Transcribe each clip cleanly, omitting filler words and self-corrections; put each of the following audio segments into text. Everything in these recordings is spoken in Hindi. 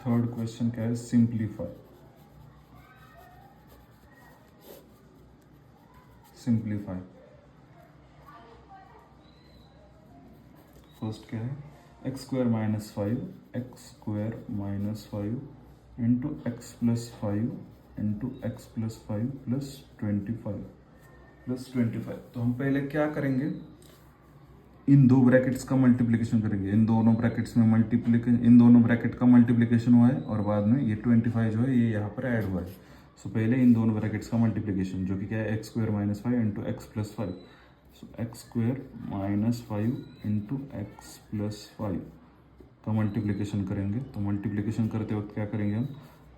थर्ड क्वेश्चन क्या है, सिंप्लीफाई। सिंप्लीफाई फर्स्ट क्या है, X square minus 5 into X plus 5 into X plus 5 plus 25 तो हम पहले क्या करेंगे, इन दो ब्रैकेट्स का मल्टीप्लिकेशन करेंगे। इन दोनों ब्रैकेट्स में इन दोनों ब्रैकेट का मल्टीप्लिकेशन हुआ है और बाद में ये 25 जो है ये यहाँ पर ऐड हुआ है। सो पहले इन दोनों ब्रैकेट्स का मल्टीप्लिकेशन जो कि क्या है, X square minus 5 into X plus 5। So X square minus 5 into X plus 5 का मल्टीप्लिकेशन करेंगे। तो मल्टीप्लिकेशन करते वक्त क्या करेंगे हम,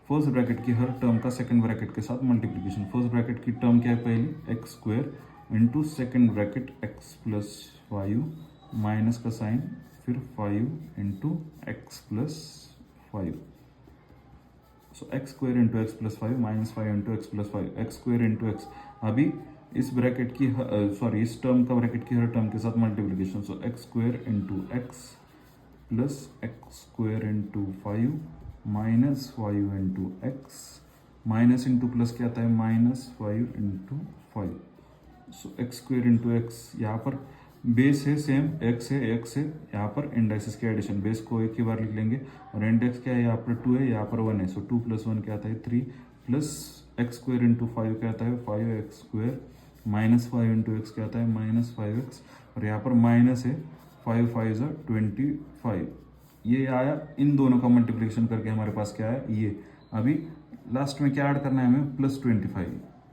फर्स्ट ब्रैकेट की हर टर्म का सेकंड ब्रैकेट के साथ मल्टीप्लिकेशन। फर्स्ट ब्रैकेट की टर्म क्या है पहली, X square into second bracket X plus 5 minus का साइन, फिर 5 into X plus 5। So X square into X plus 5 minus 5 into X plus 5, X square into X. अभी इस ब्रैकेट की इस टर्म का ब्रैकेट की हर टर्म के साथ multiplication. So X square into X plus X square into 5 minus 5 into X, minus into plus क्या आता है, minus 5 into 5। So X square into X, यहाँ पर बेस है सेम, एक्स है, यहाँ पर इंडेक्सेस के एडिशन, बेस को एक ही बार लिख लेंगे और इंडेक्स क्या है, यहाँ पर 2 है, यहाँ पर 1 है। सो 2 + 1 क्या आता है 3, प्लस एक्स स्क्वायर इंटू 5 क्या आता है 5x square, minus 5 into x क्या आता है माइनस 5x, और यहाँ पर माइनस है 5 5 25। ये आया, इन दोनों का मल्टीप्लिकेशन करके हमारे पास क्या है ये। अभी लास्ट में क्या ऐड करना है हमें, प्लस 25।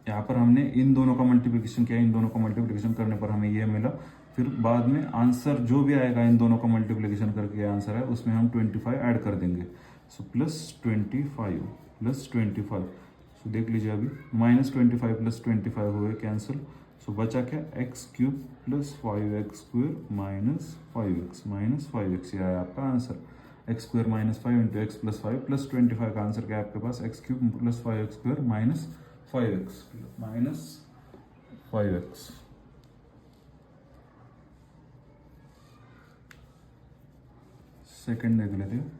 यहाँ पर हमने इन दोनों का मल्टीप्लिकेशन किया, इन दोनों का मल्टीप्लिकेशन करने पर हमें ये मिला। फिर बाद में आंसर जो भी आएगा इन दोनों का मल्टीप्लिकेशन करके आंसर है उसमें हम 25 ऐड कर देंगे। सो +25 सो देख लीजिए अभी -25 + 25 हुए कैंसिल। सो बचा क्या, x³ + 5x² - 5x ये आया आपका answer. x² - 5 into X plus 5 plus 25 का आंसर क्या है आपके पास, x³ + 5x² - 5x। सेकेंड देख लेते हैं,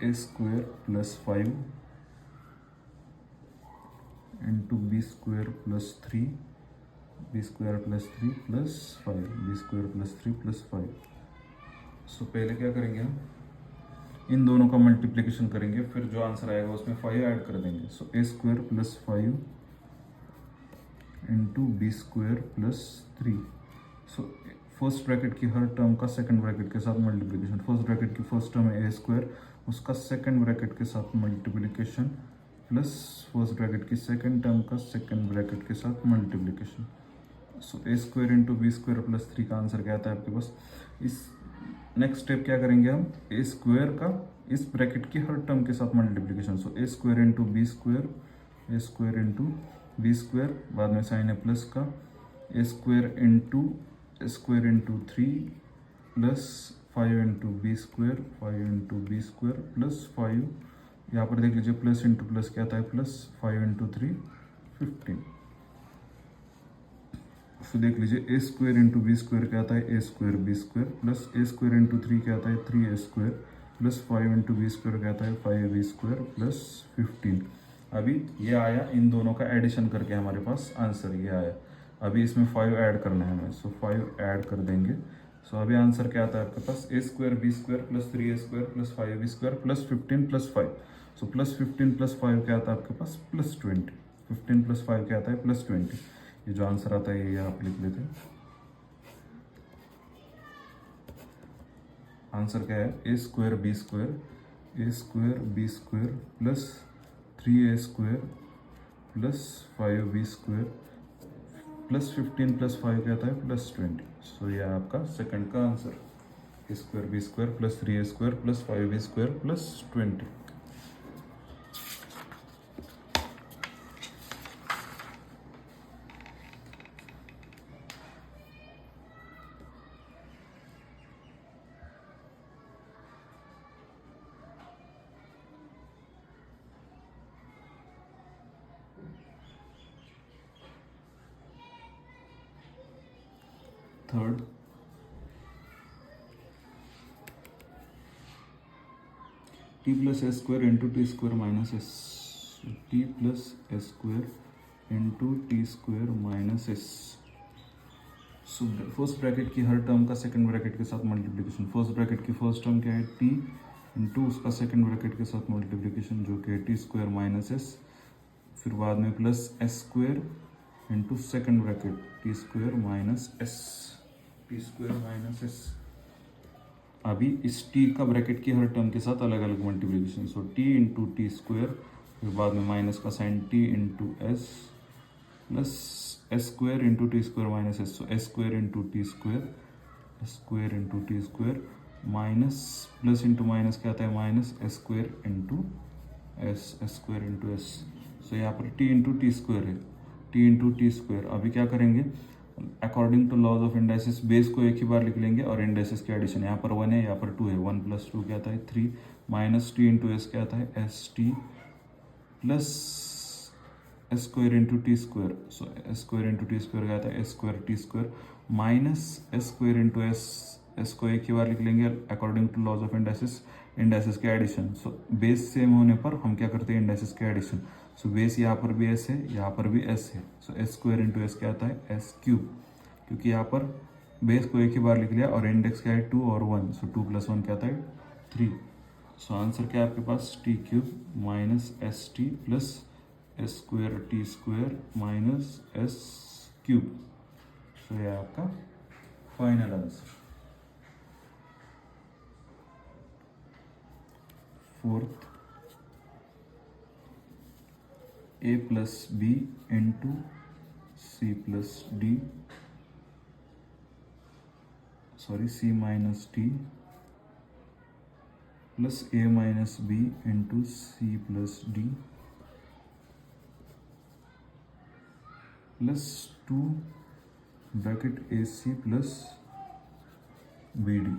a² + 5 into b² + 3 b² + 3 + 5 b² + 3 + 5। सो पहले क्या करेंगे हम, इन दोनों का मल्टीप्लिकेशन करेंगे, फिर जो आंसर आएगा उसमें 5 ऐड कर देंगे। सो a² + 5 इंटू b² + 3। सो फर्स्ट ब्रैकेट की हर टर्म का सेकंड ब्रैकेट के साथ मल्टीप्लिकेशन। फर्स्ट ब्रैकेट की फर्स्ट टर्म है a², उसका सेकंड ब्रैकेट के साथ मल्टीप्लिकेशन, प्लस फर्स्ट ब्रैकेट की सेकंड टर्म का सेकंड ब्रैकेट के साथ मल्टीप्लिकेशन। सो a² इंटू b² + 3 का आंसर क्या आता है आपके पास। इस नेक्स्ट स्टेप क्या करेंगे हम, a² का इस ब्रैकेट की हर टर्म के साथ मल्टीप्लिकेशन। सो a² इंटू b², बाद में साइन है प्लस का, a² into 3 plus 5 into b² plus 5, यहाँ पर देख लीजिए प्लस इंटू प्लस क्या आता है प्लस, 5 इंटू 3 15। फिर देख लीजिए a² इंटू b² क्या आता है a² b² plus a² into 3 क्या आता है 3a² प्लस 5 इंटू b² क्या आता है 5b² प्लस 15। अभी ये आया, इन दोनों का एडिशन करके हमारे पास आंसर ये आया। अभी इसमें 5 ऐड करना है हमें। सो 5 ऐड कर देंगे। सो अभी आंसर क्या आता है आपके पास, a² b² plus 3a² plus 5b² plus 15 plus 5। सो +15 + 5 क्या आता है आपके पास, +20। 15 + 5 क्या आता है +20। ये जो आंसर आता है ये आप लिख लेते हैं। आंसर क्या है, a² b² plus 3a² plus 5b² plus 15 + 5 क्या आता है +20। सो ये आपका सेकंड का answer, a² b² plus 3a² plus 5b² plus 20। Third, T plus S square into T square minus S, T plus S square into T square minus S. सो फर्स्ट ब्रैकेट की हर टर्म का सेकंड ब्रैकेट के साथ मल्टीप्लिकेशन, फर्स्ट ब्रैकेट की फर्स्ट टर्म क्या है टी इंटू उसका सेकंड ब्रैकेट के साथ मल्टीप्लिकेशन जो कि है टी स्क्वायर माइनस एस, फिर बाद में plus S square into second bracket T square minus S, T square minus S. अभी इस टी का ब्रैकेट की हर टर्म के साथ अलग अलग multiplication, so T into T square, फिर बाद में माइनस का sign T into S plus S square into T square minus S, so S square into T square, S square into T square minus plus into minus क्या आता है minus S square into S, S square into S. So यहाँ पर टी इंटू टी स्क्वायर है, टी इंटू टी स्क्वायर। अभी क्या करेंगे according to laws of indices base को एक ही बार लिख लेंगे और इंडाइसिस के एडिशन, यहाँ पर 1 है यहाँ पर 2 है, 1 प्लस 2 क्या आता है 3 माइनस टी इंटू एस क्या आता है S T plus S square into T square, so S square into T square क्या आता है S square T square minus S square into S, S को एक ही बार लिख लेंगे according to laws of indices, indices के एडिशन। सो बेस सेम होने पर हम क्या करते हैं इंडाइसिस के एडिशन, सो बेस यहाँ पर भी एस है यहाँ पर भी एस है, सो एस स्क्वायर इंटू एस क्या आता है एस क्यूब, क्योंकि यहाँ पर बेस को एक ही बार लिख लिया और इंडेक्स क्या है 2 और 1, सो 2 + 1 क्या आता है 3। सो आंसर क्या है आपके पास T cube minus S T plus S square T square minus S cube. So यह आपका final answer. Fourth A plus B into C plus D, sorry C minus D plus A minus B into C plus D plus 2 bracket A C plus B D,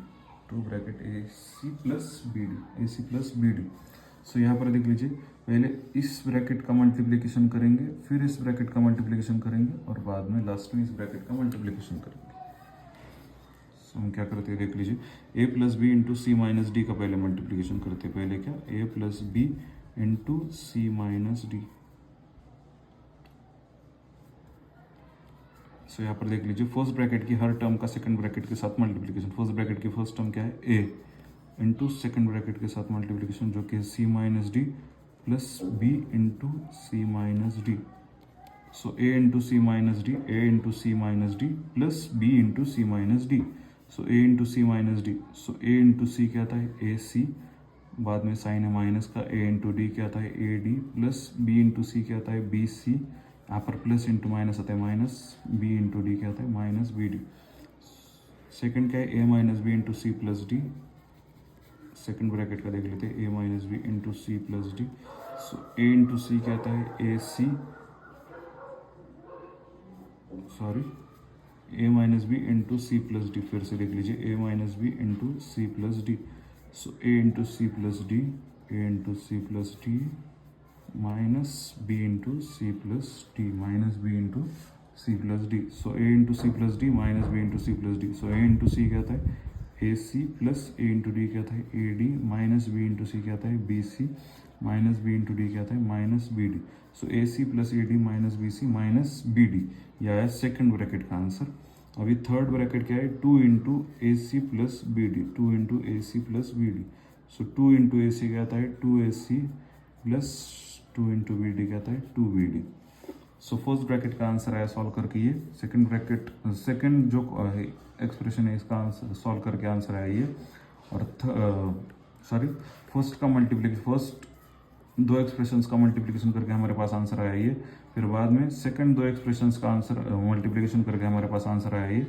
2 bracket A C plus B D, A C plus B D. सो यहाँ पर देख लीजिए पहले इस ब्रैकेट का मल्टीप्लिकेशन करेंगे, फिर इस ब्रैकेट का मल्टीप्लिकेशन करेंगे और बाद में लास्ट में इस ब्रैकेट का मल्टीप्लिकेशन करेंगे। सो हम क्या करते हैं देख लीजिए ए plus B into C minus D का पहले मल्टीप्लिकेशन करते हैं, पहले क्या ए plus B into C minus D. सो यहाँ पर देख लीजिए फर्स्ट ब्रैकेट की हर टर्म का सेकंड ब्रैकेट के साथ मल्टीप्लिकेशन, फर्स्ट ब्रैकेट की फर्स्ट टर्म क्या है ए इंटू सेकेंड ब्रैकेट के साथ मल्टीप्लिकेशन जो कि C minus D plus B into C minus D. So A into C minus D, A into C minus D plus B into C minus D, so A into C minus D, so A into C क्या आता है ए सी, बाद में साइन है माइनस का, ए इंटू डी क्या आता है A D plus B into C क्या आता है बी सी, यहाँ पर प्लस इंटू माइनस आता है माइनस, बी इंटू डी क्या आता है माइनस बी डी। सेकेंड क्या है A minus B into C plus D, second bracket का देख लेते हैं A minus B into C plus D, so A into C क्या आता है A C, sorry A minus B into C plus D, फिर से देख लीजिए A minus B into C plus D, so A into C plus D, A into C plus D minus B into C plus D, minus B into C plus D, so A into C plus D minus B into C plus D, so A into C क्या आता है A C plus A into D क्या था है A D minus B into C क्या था है B C minus B into D क्या था है minus B D. So A C plus A D minus B C minus B D, यह है सेकेंड ब्रैकेट का आंसर। अभी थर्ड ब्रैकेट क्या है 2 into A C plus B D, 2 into A C plus B D, so 2 into A C क्या था है 2 A C plus 2 into B D क्या था है 2 B D. So first bracket का आंसर आया सॉल्व करके ये, सेकंड ब्रैकेट सेकंड जो एक्सप्रेशन है इसका आंसर सॉल्व करके आंसर आया ये, और सॉरी फर्स्ट का मल्टीप्लिकेशन, फर्स्ट 2 एक्सप्रेशंस का मल्टीप्लिकेशन करके हमारे पास आंसर आया ये, फिर बाद में सेकंड 2 एक्सप्रेशंस का आंसर मल्टीप्लिकेशन करके हमारे पास आंसर आया ये,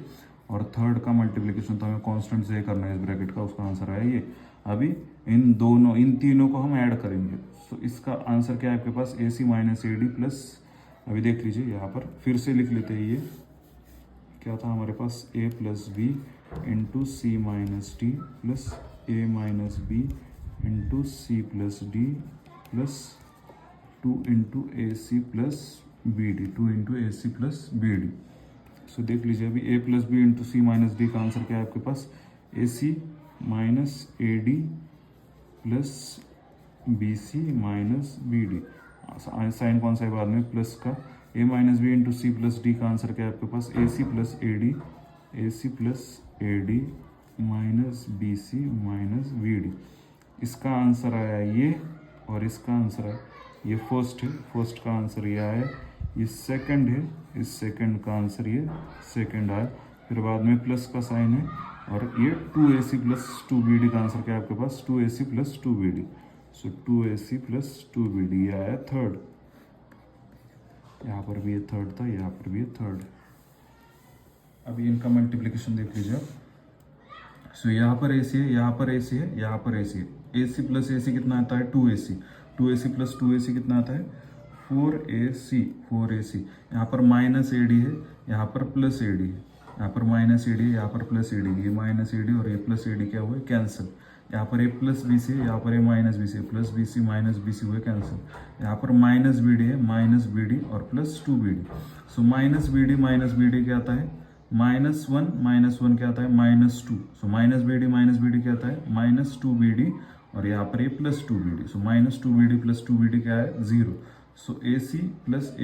और थर्ड का मल्टीप्लिकेशन तो हमें कांस्टेंट से करना है इस ब्रैकेट का, उसका आंसर आया ये। अभी इन तीनों को हम ऐड करेंगे, सो इसका आंसर क्या है आपके पास A C minus A D plus, अभी देख लीजिए यहाँ पर फिर से लिख लेते हैं, ये क्या था हमारे पास A plus B into C minus D plus A minus B into C plus D plus 2 into A C plus B D, 2 into A C plus B D. So देख लीजिए अभी A plus B into C minus D का आंसर क्या है आपके पास A C minus A D plus B C minus B D, sign कौन सा है बाद में, प्लस का, A minus B into C plus D का आंसर क्या है आपके पास, A C plus A D, A C plus A D minus B C minus B D. इसका आंसर आया ये और इसका आंसर है ये, फर्स्ट है, फर्स्ट का आंसर ये आया, ये सेकंड है, इस सेकंड का आंसर ये सेकंड आया, फिर बाद में प्लस का साइन है, और ये 2ac प्लस 2bd का आंसर क्या है आपके पास, 2ac प्लस 2bd, सो 2ac प्लस 2bd ये आया थर्ड। यहाँ पर भी ये थर्ड था, यहाँ पर भी ये थर्ड। अभी इनका मल्टीप्लिकेशन देख लीजिए आप। सो यहाँ पर ac है, यहाँ पर ac है, यहाँ पर ac है, ac प्लस ac कितना आता है, 2ac, 2ac प्लस 2ac कितना आता है, 4ac, 4ac। यहाँ पर माइनस ad है, यहाँ पर प्लस ad है, यहाँ पर माइनस ad है, यहाँ पर प्लस ad है, ये माइनस ad और ये प्लस ad क्या हुए, कैंसिल। यहाँ पर a प्लस बी सी है, यहाँ पर a minus B C, plus B C minus B C हुए कैंसिल। यहाँ पर माइनस बी डी है, माइनस बी डी और plus 2bd। So minus B D क्या आता है, -1 क्या आता है, -2। सो माइनस बी डी क्या आता है, -2bd, और यहाँ पर ये प्लस 2bd। सो -2bd प्लस 2bd क्या है, 0। सो ac प्लस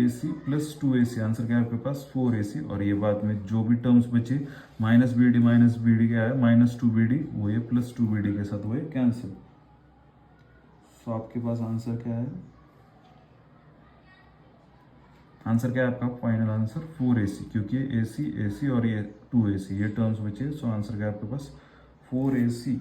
2ac, आंसर क्या है आपके पास, 4ac। और ये बाद में जो भी टर्म्स बचे, -bd क्या है, -2bd, वो ये प्लस 2bd के साथ हुए कैंसिल। सो आपके पास आंसर क्या है, आंसर क्या है आपका, फाइनल आंसर 4ac, क्योंकि ac और ये 2ac ये टर्म्स बचे। सो आंसर क्या है आपके पास, 4ac।